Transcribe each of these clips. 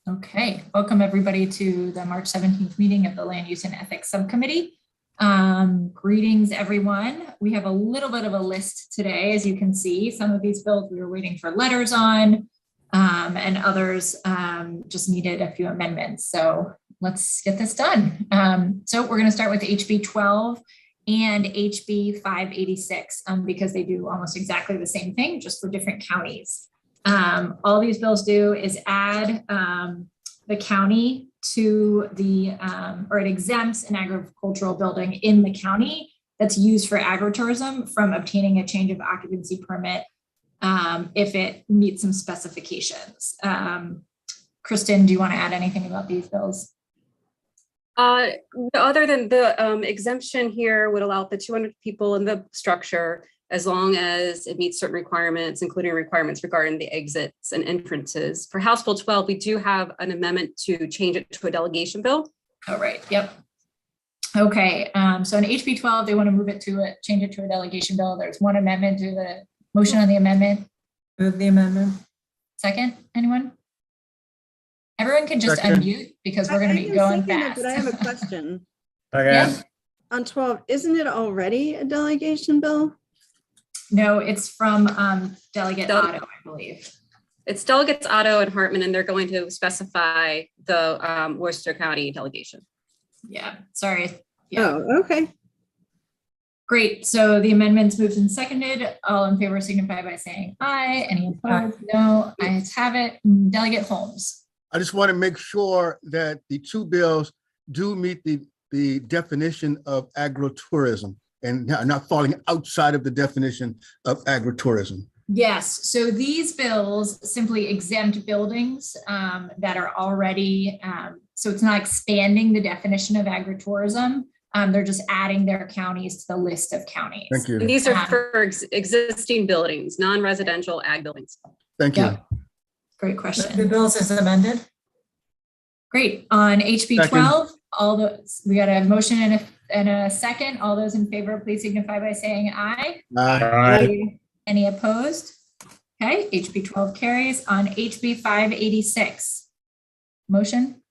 Okay, welcome everybody to the March 17th meeting of the Land Use and Ethics Subcommittee. Greetings, everyone. We have a little bit of a list today, as you can see. Some of these bills we were waiting for letters on, and others just needed a few amendments. So let's get this done. So we're going to start with HB 12 and HB 586 because they do almost exactly the same thing, just for different counties. All these bills do is add the county to the, or it exempts an agricultural building in the county that's used for agritourism from obtaining a change of occupancy permit if it meets some specifications. Kristen, do you want to add anything about these bills? Other than the exemption here would allow up to 200 people in the structure as long as it meets certain requirements, including requirements regarding the exits and entrances. For House Bill 12, we do have an amendment to change it to a delegation bill. Oh, right. Yep. Okay. So in HB 12, they want to move it to change it to a delegation bill. There's one amendment to the motion on the amendment. Move the amendment. Second, anyone? Everyone can just unmute because we're going to be going fast. But I have a question. Okay. Yeah. On 12, isn't it already a delegation bill? No, it's from Delegate Otto, I believe. It's Delegates Otto and Hartman, and they're going to specify the Worcester County delegation. Yeah, sorry. Yeah. Oh, okay. Great. So the amendments moved and seconded. All in favor signify by saying aye. Any opposed? No. Ayes have it. Delegate Holmes. I just want to make sure that the two bills do meet the definition of agritourism and not falling outside of the definition of agritourism. Yes. So these bills simply exempt buildings that are already, so it's not expanding the definition of agritourism. They're just adding their counties to the list of counties. Thank you. And these are for existing buildings, non-residential ag buildings. Thank you. Yep. Great question. The bills is amended. Great. On HB Second. 12, we got a motion and a second. All those in favor, please signify by saying aye. Aye. Any opposed? Okay, HB 12 carries. On HB 586, motion?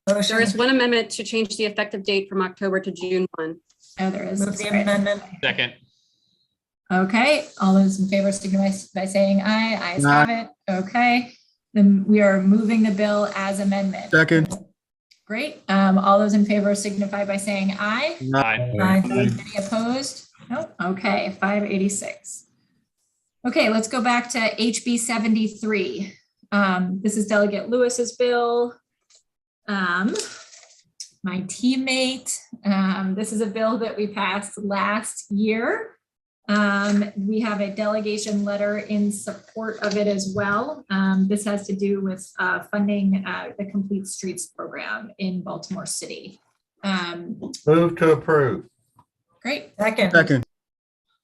There is one amendment to change the effective date from October to June 1. Oh, there is. Move the amendment. Second. Okay, all those in favor signify by saying aye. Ayes have it. Okay, then we are moving the bill as amendment. Second. Great. All those in favor signify by saying aye. Aye. Any opposed? Nope. Okay, 586. Okay, let's go back to HB 73. This is Delegate Lewis's bill. My teammate, this is a bill that we passed last year. We have a delegation letter in support of it as well. This has to do with funding the Complete Streets program in Baltimore City. Move to approve. Great. Second.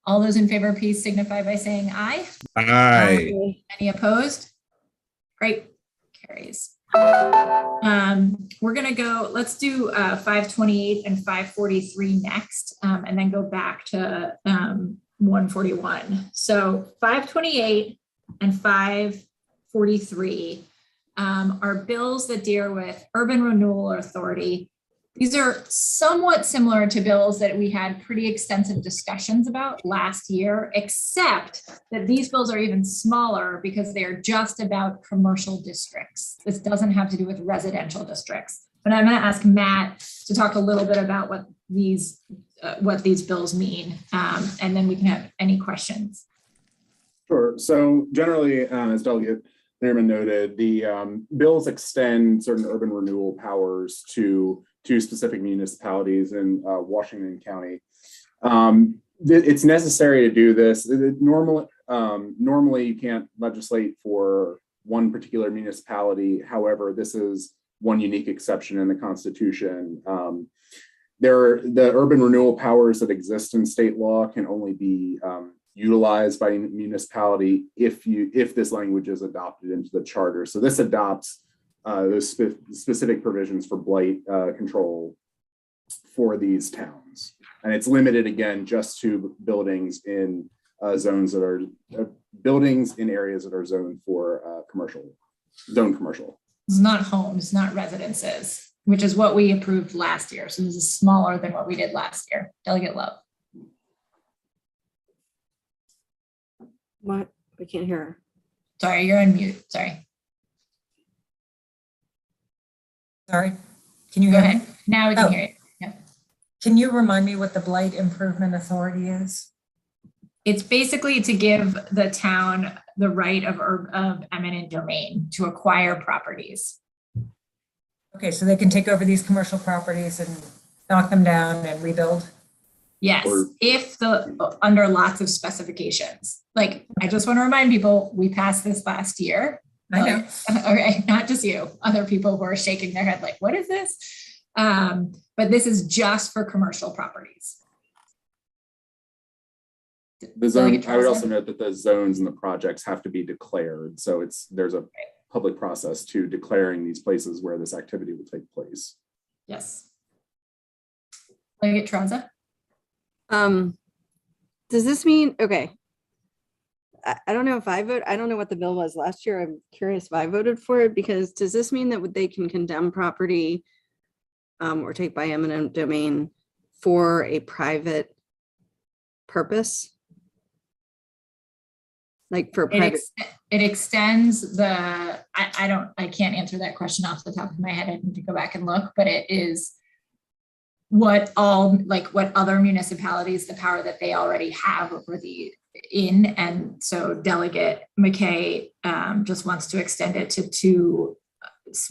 All those in favor, please signify by saying aye. Aye. Any opposed? Great. Carries. We're going to go, let's do 528 and 543 next, and then go back to 141. So 528 and 543 are bills that deal with urban renewal authority. These are somewhat similar to bills that we had pretty extensive discussions about last year, except that these bills are even smaller because they are just about commercial districts. This doesn't have to do with residential districts. But I'm going to ask Matt to talk a little bit about what these bills mean, and then we can have any questions. Sure. So generally, as Delegate Lehrman noted, the bills extend certain urban renewal powers to specific municipalities in Washington County. It's necessary to do this. Normally, you can't legislate for one particular municipality. However, this is one unique exception in the Constitution. The urban renewal powers that exist in state law can only be utilized by a municipality if this language is adopted into the charter. So this adopts those specific provisions for blight control for these towns. And it's limited again just to buildings in zones that are buildings in areas that are zoned for commercial. It's not homes, not residences, which is what we approved last year. So this is smaller than what we did last year. Delegate Love. What? We can't hear her. Sorry, you're on mute. Sorry. Sorry, can you Go hear ahead. me? Now we can Oh. hear you. Yeah. Can you remind me what the Blight Improvement Authority is? It's basically to give the town the right of eminent domain to acquire properties. Okay, so they can take over these commercial properties and knock them down and rebuild? Yes, Or- if under lots of specifications. Like, I just want to remind people, we passed this last year. I know. Okay, not just you, other people who are shaking their head like, what is this? But this is just for commercial properties. The zone, Delegate I would Traza? also note that the zones and the projects have to be declared. So there's a public process to declaring these places where this activity will take place. Yes. Delegate Traza? Does this mean, okay. I don't know if I vote, I don't know what the bill was last year. I'm curious if I voted for it, because does this mean that they can condemn property or take by eminent domain for a private purpose? Like for private, It extends the, I can't answer that question off the top of my head. I need to go back and look, but it is what other municipalities, the power that they already have over and so Delegate McKay just wants to extend it to 2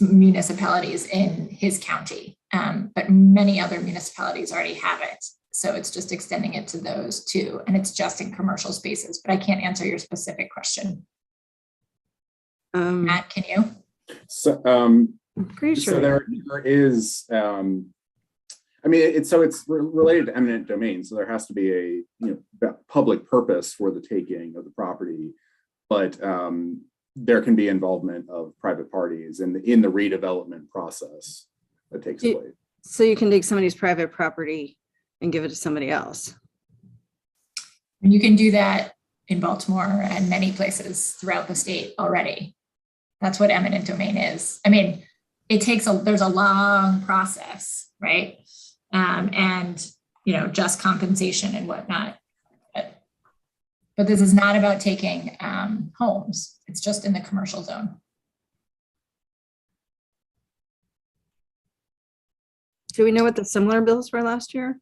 municipalities in his county, but many other municipalities already have it. So it's just extending it to those 2, and it's just in commercial spaces, but I can't answer your specific question. Matt, can you? So, I'm pretty so sure. there is, I mean, it's related to eminent domain. So there has to be a public purpose for the taking of the property, but there can be involvement of private parties in the redevelopment process that takes place. So you can take somebody's private property and give it to somebody else. And you can do that in Baltimore and many places throughout the state already. That's what eminent domain is. I mean, there's a long process, right? And just compensation and whatnot. But this is not about taking homes. It's just in the commercial zone. Do we know what the similar bills were last year?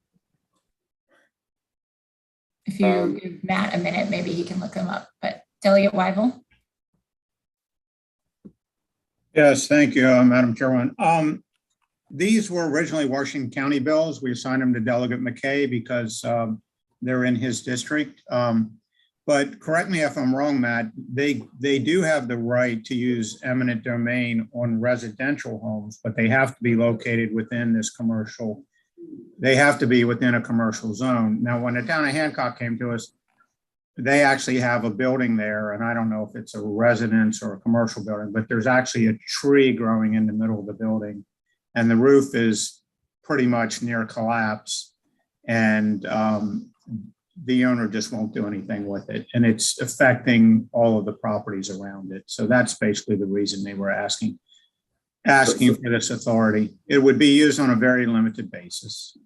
If you give Matt a minute, maybe he can look them up. But Delegate Weibel? Yes, thank you, Madam Chairman. These were originally Washington County bills. We assigned them to Delegate McKay because they're in his district. But correct me if I'm wrong, Matt, they do have the right to use eminent domain on residential homes, but they have to be located within this commercial. They have to be within a commercial zone. Now, when the town of Hancock came to us, they actually have a building there, and I don't know if it's a residence or a commercial building, but there's actually a tree growing in the middle of the building, and the roof is pretty much near collapse, and the owner just won't do anything with it, and it's affecting all of the properties around it. So that's basically the reason they were asking for this authority. It would be used on a very limited basis.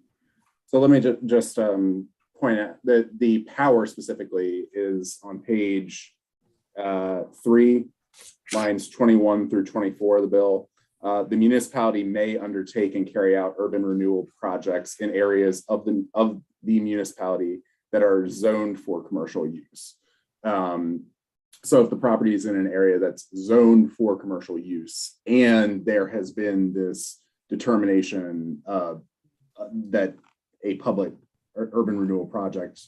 So let me just point out that the power specifically is on page 3, lines 21 through 24 of the bill. The municipality may undertake and carry out urban renewal projects in areas of the municipality that are zoned for commercial use. So if the property is in an area that's zoned for commercial use, and there has been this determination that a public or urban renewal project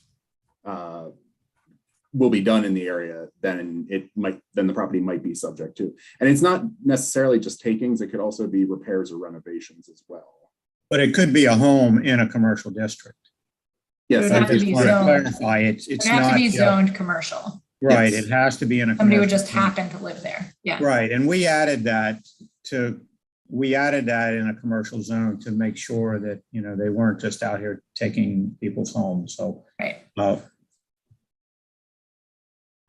will be done in the area, then the property might be subject to. And it's not necessarily just takings; it could also be repairs or renovations as well. But it could be a home in a commercial district. It Yes, would I have to just be want to zoned. clarify, it's It would have not to be just- zoned commercial. right. Yes. It has to be in a Somebody would commercial just zone. happen to live there. Yeah. Right, and we added that in a commercial zone to make sure that, they weren't just out here taking people's homes, so. Right.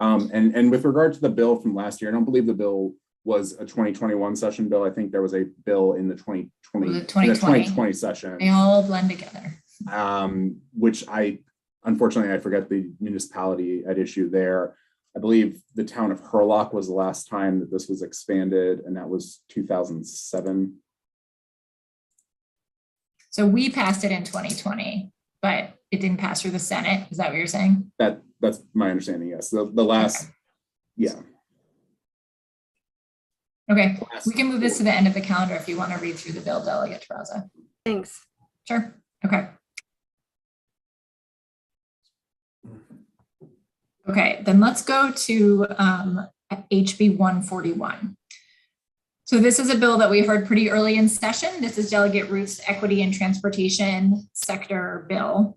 And with regard to the bill from last year, I don't believe the bill was a 2021 session bill. I think there was a bill in the 2020, Was it in the 2020? 2020 session, They all blend together. which unfortunately, I forget the municipality at issue there. I believe the town of Hurlock was the last time that this was expanded, and that was 2007. So we passed it in 2020, but it didn't pass through the Senate. Is that what you're saying? That's my understanding, yes. The last, Okay. yeah. Okay, we can move this to the end of the calendar if you want to read through the bill, Delegate Terraza. Thanks. Sure, okay. Okay, then let's go to HB 141. So this is a bill that we heard pretty early in session. This is Delegate Root's Equity and Transportation Sector Bill.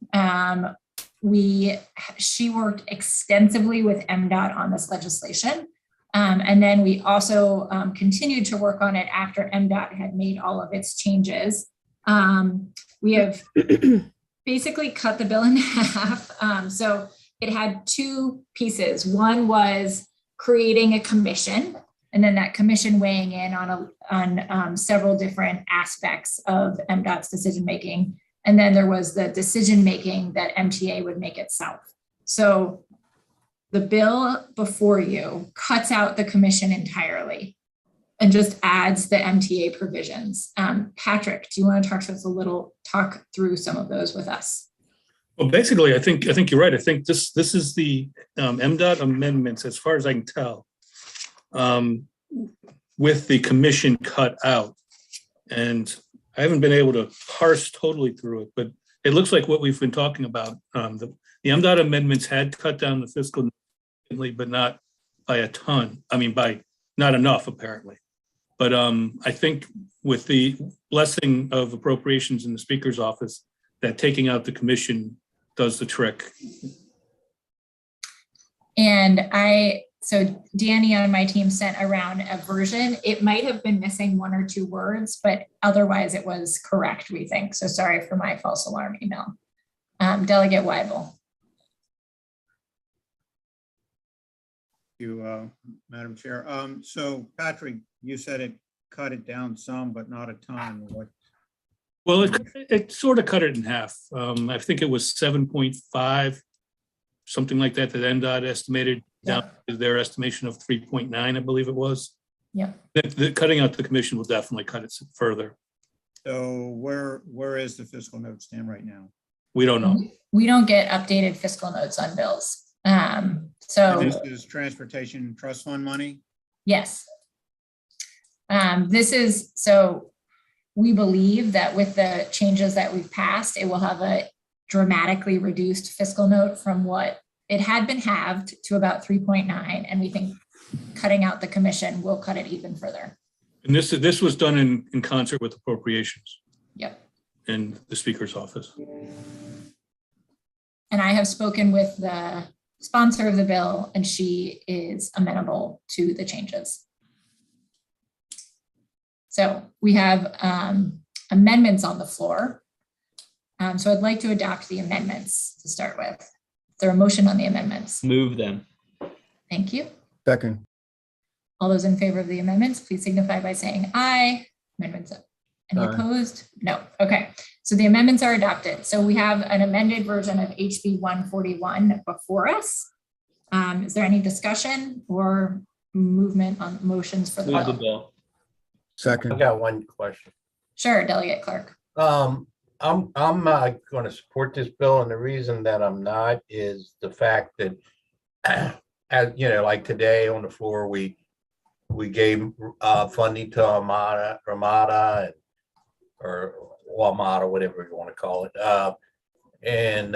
She worked extensively with MDOT on this legislation. And then we also continued to work on it after MDOT had made all of its changes. We have basically cut the bill in half. So it had two pieces. One was creating a commission, and then that commission weighing in on several different aspects of MDOT's decision-making. And then there was the decision-making that MTA would make itself. So the bill before you cuts out the commission entirely and just adds the MTA provisions. Patrick, do you want to talk through some of those with us? Well, basically, I think you're right. I think this is the MDOT amendments, as far as I can tell, with the commission cut out. And I haven't been able to parse totally through it, but it looks like what we've been talking about. The MDOT amendments had cut down the fiscal, but not by a ton. I mean, by not enough, apparently. But I think with the blessing of appropriations in the Speaker's office, that taking out the commission does the trick. And so Danny on my team sent around a version. It might have been missing one or two words, but otherwise it was correct, we think. So sorry for my false alarm email. Delegate Weibel. You, Madam Chair. So Patrick, you said it cut it down some, but not a ton. What? Well, it sort of cut it in half. I think it was 7.5, something like that, that MDOT estimated down to their estimation of 3.9, I believe it was. Yeah. The cutting out the commission will definitely cut it further. So where is the fiscal note stand right now? We don't know. We don't get updated fiscal notes on bills. So And this is transportation trust fund money? yes. So we believe that with the changes that we've passed, it will have a dramatically reduced fiscal note from what it had been halved to about 3.9. And we think cutting out the commission will cut it even further. And this was done in concert with appropriations. Yep. In the Speaker's office. And I have spoken with the sponsor of the bill, and she is amenable to the changes. So we have amendments on the floor. So I'd like to adopt the amendments to start with. Is there a motion on the amendments? Move them. Thank you. Second. All those in favor of the amendments, please signify by saying aye. Amendments. Any Aye. opposed? No. Okay. So the amendments are adopted. So we have an amended version of HB 141 before us. Is there any discussion or movement on motions for the Move the bill? bill. Second. I've got one question. Sure, Delegate Clark. I'm going to support this bill, and the reason that I'm not is the fact that, as you know, like today on the floor, we gave funding to Armada, or Armada, whatever you want to call it. And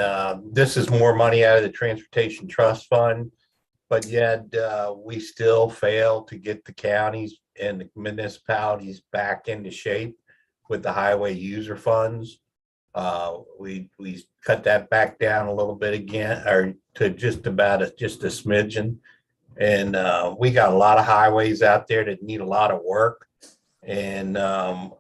this is more money out of the Transportation Trust Fund, but yet we still fail to get the counties and the municipalities back into shape with the highway user funds. We cut that back down a little bit again, or to just about just a smidgen. And we got a lot of highways out there that need a lot of work. And I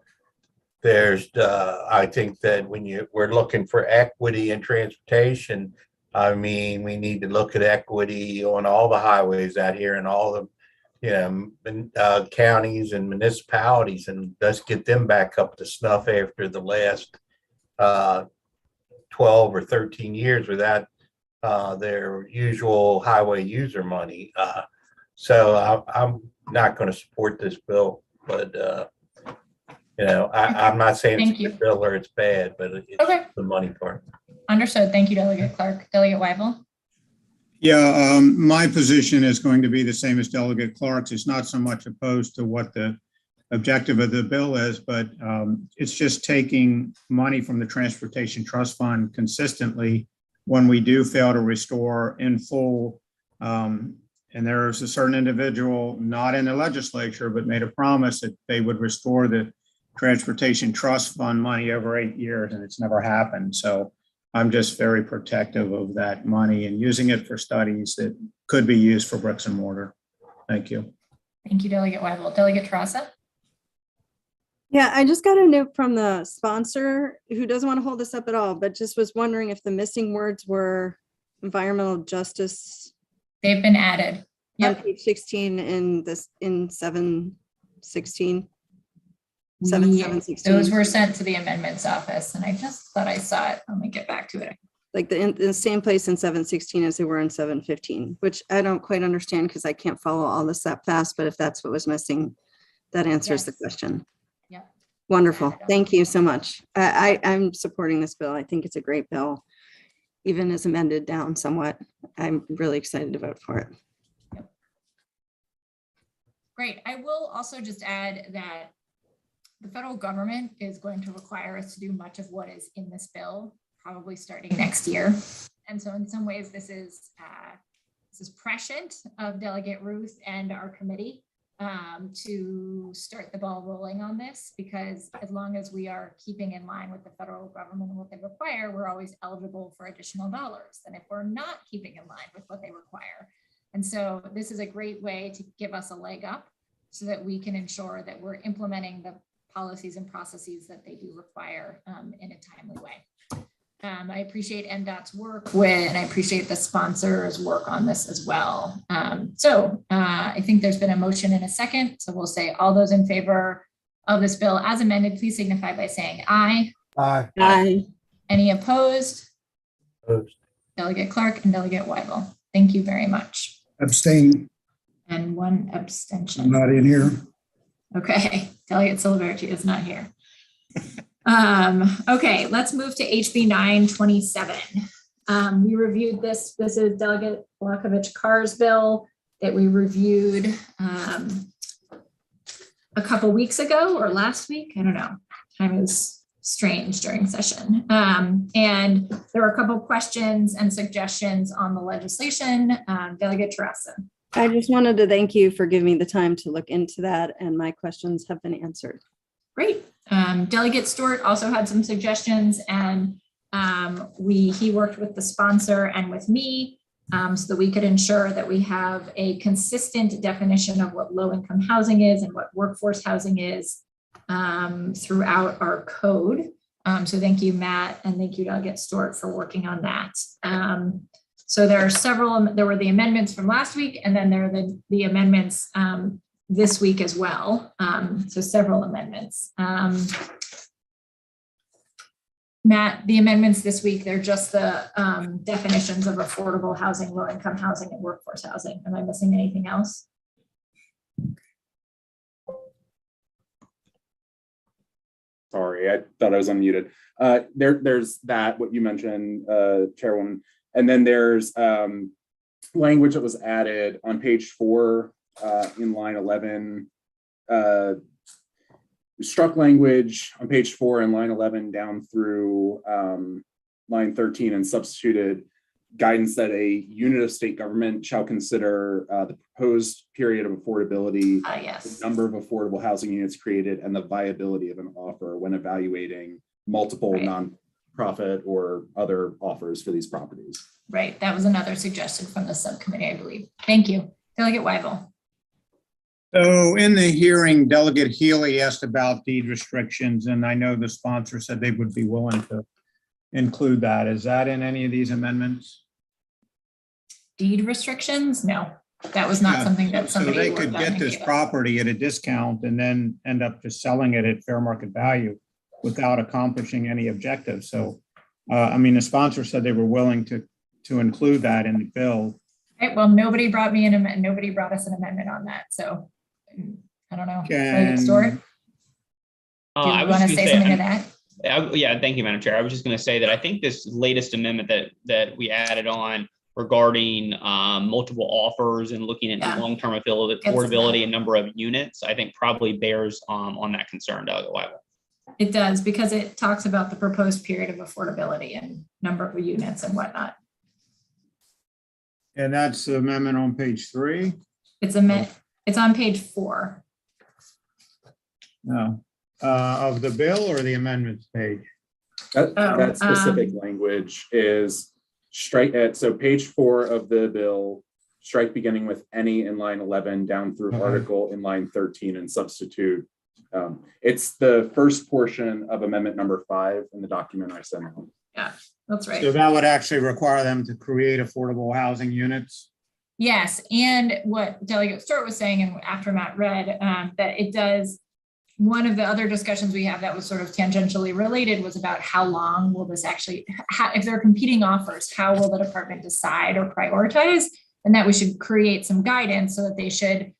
think that when we're looking for equity in transportation, I mean, we need to look at equity on all the highways out here and all the counties and municipalities, and let's get them back up to snuff after the last 12 or 13 years without their usual highway user money. So I'm not going to support this bill, but I'm not saying Thank it's a you. good bill or it's bad, but it's Okay. the money part. Understood. Thank you, Delegate Clark. Delegate Weibel? Yeah, my position is going to be the same as Delegate Clark's. It's not so much opposed to what the objective of the bill is, but it's just taking money from the Transportation Trust Fund consistently when we do fail to restore in full. And there's a certain individual, not in the legislature, but made a promise that they would restore the Transportation Trust Fund money over 8 years, and it's never happened. So I'm just very protective of that money and using it for studies that could be used for bricks and mortar. Thank you. Thank you, Delegate Weibel. Delegate Terrassa? Yeah, I just got a note from the sponsor who doesn't want to hold this up at all, but just was wondering if the missing words were environmental justice They've been added. on Yep. page 16 in 716. 7716. Those were sent to the amendments office, and I just thought I saw it. Let me get back to it. Like in the same place in 716 as they were in 715, which I don't quite understand because I can't follow all this that fast, but if that's what was missing, that answers the Yes. question. Yep. Wonderful. Thank you so much. I'm supporting this bill. I think it's a great bill, even as amended down somewhat. I'm really excited to vote for it. Great. I will also just add that the federal government is going to require us to do much of what is in this bill, probably starting next year. And so in some ways, this is prescient of Delegate Ruth and our committee to start the ball rolling on this, because as long as we are keeping in line with the federal government and what they require, we're always eligible for additional dollars. And if we're not keeping in line with what they require. And so this is a great way to give us a leg up so that we can ensure that we're implementing the policies and processes that they do require in a timely way. I appreciate NDOT's work and I appreciate the sponsor's work on this as well. I think there's been a motion in a second. So we'll say all those in favor of this bill as amended, please signify by saying aye. Aye. Aye. Any opposed? Opposed. Delegate Clark and Delegate Weibel. Thank you very much. Abstain. And one I'm abstention. not in here. Okay, Delegate Silverchi is not here. Okay, let's move to HB 927. We reviewed this. This is Delegate Blockovich Carr's bill that we reviewed a couple weeks ago or last week. I don't know. Time is strange during session. And there were a couple questions and suggestions on the legislation. Delegate Terrassa. I just wanted to thank you for giving me the time to look into that, and my questions have been answered. Great. Delegate Stewart also had some suggestions, and he worked with the sponsor and with me so that we could ensure that we have a consistent definition of what low-income housing is and what workforce housing is throughout our code. So thank you, Matt, and thank you, Delegate Stewart, for working on that. So there were the amendments from last week, and then there are the amendments this week as well. So several amendments. Matt, the amendments this week, they're just the definitions of affordable housing, low-income housing, and workforce housing. Am I missing anything else? Sorry, I thought I was unmuted. There's that, what you mentioned, Chairwoman. And then there's language that was added on page 4 in line 11. Struck language on page 4 in line 11 down through line 13 and substituted guidance that a unit of state government shall consider the proposed period of affordability, Yes. the number of affordable housing units created, and the viability of an offer when evaluating multiple nonprofit or other offers for these properties. Right. That was another suggestion from the subcommittee, I believe. Thank you. Delegate Weibel. So in the hearing, Delegate Healy asked about deed restrictions, and I know the sponsor said they would be willing to include that. Is that in any of these amendments? Deed restrictions? No. That was not Yeah, something that so somebody they worked could on get and this gave us. property at a discount and then end up just selling it at fair market value without accomplishing any objectives. So, I mean, the sponsor said they were willing to include that in the bill. Right, well, nobody brought me an amendment, nobody brought us an amendment on that, so I don't know. Delegate Stewart, do I you was want to just say gonna something to say, that? yeah, thank you, Madam Chair. I was just going to say that I think this latest amendment that we added on regarding multiple offers and looking at Yeah. long-term affordability and number of units, I think probably bears on that concern, Delegate Weigel. It does, because it talks about the proposed period of affordability and number of units and whatnot. And that's the amendment on page 3. It's it's on page 4. No, of the bill or the amendments page? That specific language is strike at, so page 4 of the bill, strike beginning with any in line 11 down through article in line 13 and substitute. It's the first portion of amendment number 5 in the document I sent out. Yeah, that's right. So that would actually require them to create affordable housing units? Yes, and what Delegate Stewart was saying, and after Matt read, that it does, one of the other discussions we have that was sort of tangentially related was about how long will this actually, if there are competing offers, how will the department decide or prioritize? And that we should create some guidance so that they should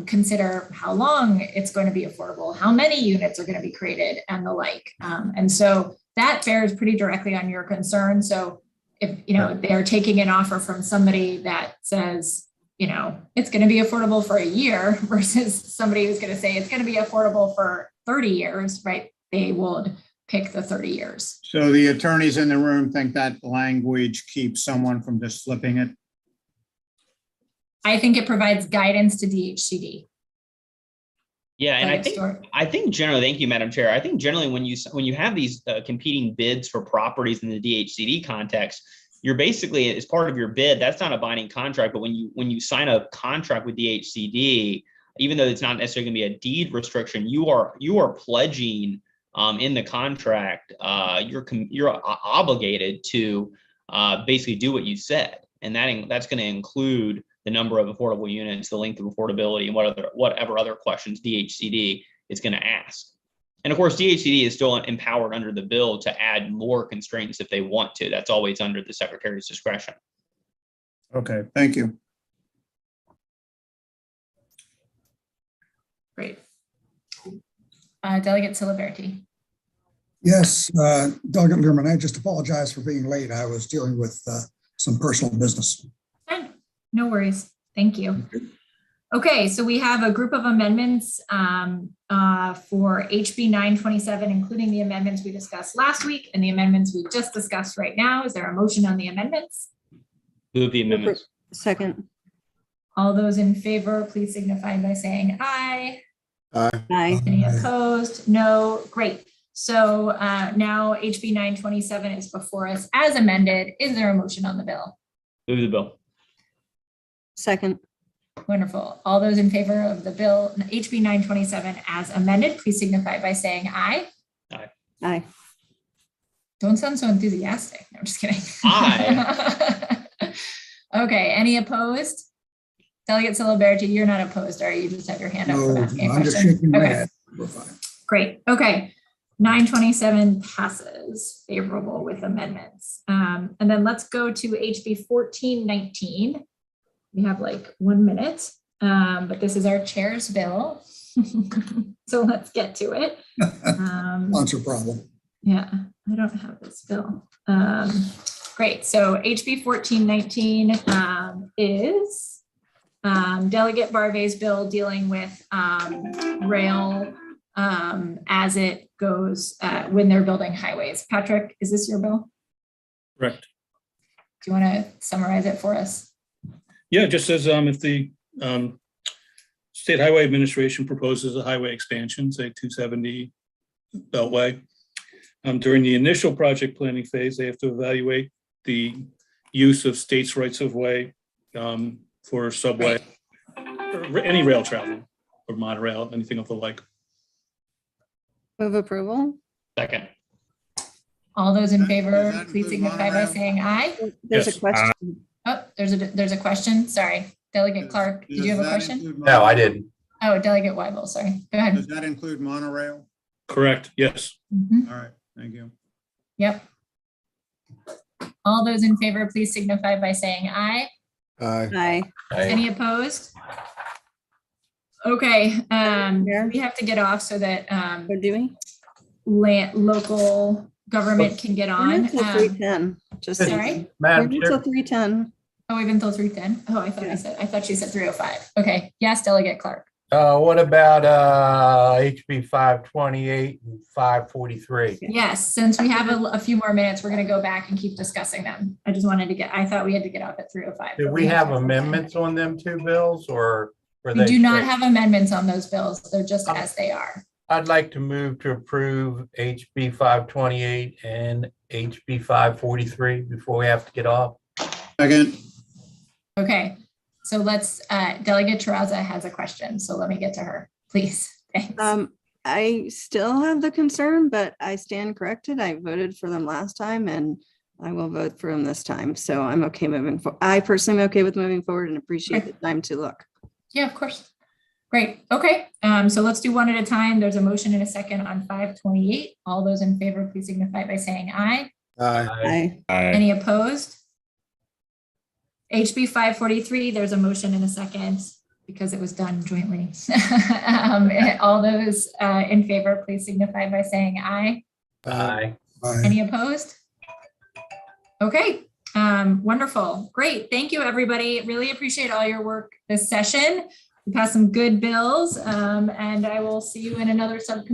consider how long it's going to be affordable, how many units are going to be created, and the like. And so that bears pretty directly on your concern. So if, they're taking an offer from somebody that says, it's going to be affordable for a year versus somebody who's going to say it's going to be affordable for 30 years, right? They would pick the 30 years. So the attorneys in the room think that language keeps someone from just flipping it? I think it provides guidance to DHCD. Yeah, and I think generally, thank you, Madam Chair. I think generally when you have these competing bids for properties in the DHCD context, you're basically, as part of your bid, that's not a binding contract, but when you sign a contract with DHCD, even though it's not necessarily going to be a deed restriction, you are pledging in the contract, you're obligated to basically do what you said, and that's going to include the number of affordable units, the length of affordability, and whatever other questions DHCD is going to ask. And of course, DHCD is still empowered under the bill to add more constraints if they want to. That's always under the Secretary's discretion. Okay, thank you. Great. Delegate Siliberti. Yes, Delegate Learman, I just apologize for being late. I was dealing with some personal business. Fine. No worries. Thank you. Okay, so we have a group of amendments for HB 927, including the amendments we discussed last week and the amendments we just discussed right now. Is there a motion on the amendments? Move the amendments. Second. All those in favor, please signify by saying aye. Aye. Any opposed? No. Great. So now HB 927 is before us as amended. Is there a motion on the bill? Move the bill. Second. Wonderful. All those in favor of the bill, HB 927 as amended, please signify by saying aye. Aye. Aye. Don't sound so enthusiastic. No, I'm just kidding. Aye. Okay, any opposed? Delegate Siliberti, you're not opposed, are you? You just have your hand up for No, asking a I'm just question. shaking my Okay, head. We're fine. great. Okay, 927 passes favorable with amendments. And then let's go to HB 1419. We have like 1 minute, but this is our chair's bill. So let's get to it. Sponsor problem. Yeah, I don't have this bill. Great, so HB 1419 is Delegate Barvey's bill dealing with rail as it goes when they're building highways. Patrick, is this your bill? Correct. Do you want to summarize it for us? Yeah, it just says if the State Highway Administration proposes a highway expansion, say 270 Beltway, during the initial project planning phase, they have to evaluate the use of states' rights of way for subway, or any rail travel, or monorail, anything of the like. Move approval. Second. All those in Does favor, that please include signify by monorail? saying aye. There's Yes. a question. Oh, there's a question. Sorry. Delegate Clark, did you have a question? No, I didn't. Oh, Delegate Weibel, sorry. Go ahead. Does that include monorail? Correct, yes. Mhm. All right, thank you. Yep. All those in favor, please signify by saying aye. Aye. Any opposed? Okay, Yeah. we have to get off so that We're doing? local government can get We're on. until 3:10, just. so you Sorry? know. Madam We're until Chair, 3:10. Oh, even until 3:10? Oh, I thought she said 3:05. Okay, yes, Delegate Clark. what about HB 528 and 543? Yes, since we have a few more minutes, we're gonna go back and keep discussing them. I just wanted to I thought we had to get off at 3:05. Do but we have some time. amendments on them two bills, or were We they? do not straight? have amendments on those bills. They're just as they are. I'd like to move to approve HB 528 and HB 543 before we have to get off. Second, Okay, so let's, Delegate Terraza has a question, so let me get to her, please. Thanks. I still have the concern, but I stand corrected. I voted for them last time and I will vote for them this time. So I'm okay moving forward. I personally am okay with moving forward and appreciate the time to look. Yeah, of course. Great. Okay, so let's do one at a time. There's a motion and a second on 528. All those in favor, please signify by saying aye. Aye. Any opposed? HB 543, there's a motion and a second because it was done jointly. All those in favor, please signify by saying aye. Aye. Any opposed? Okay, wonderful. Great. Thank you, everybody. Really appreciate all your work this session. We passed some good bills, and I will see you in another subcommittee.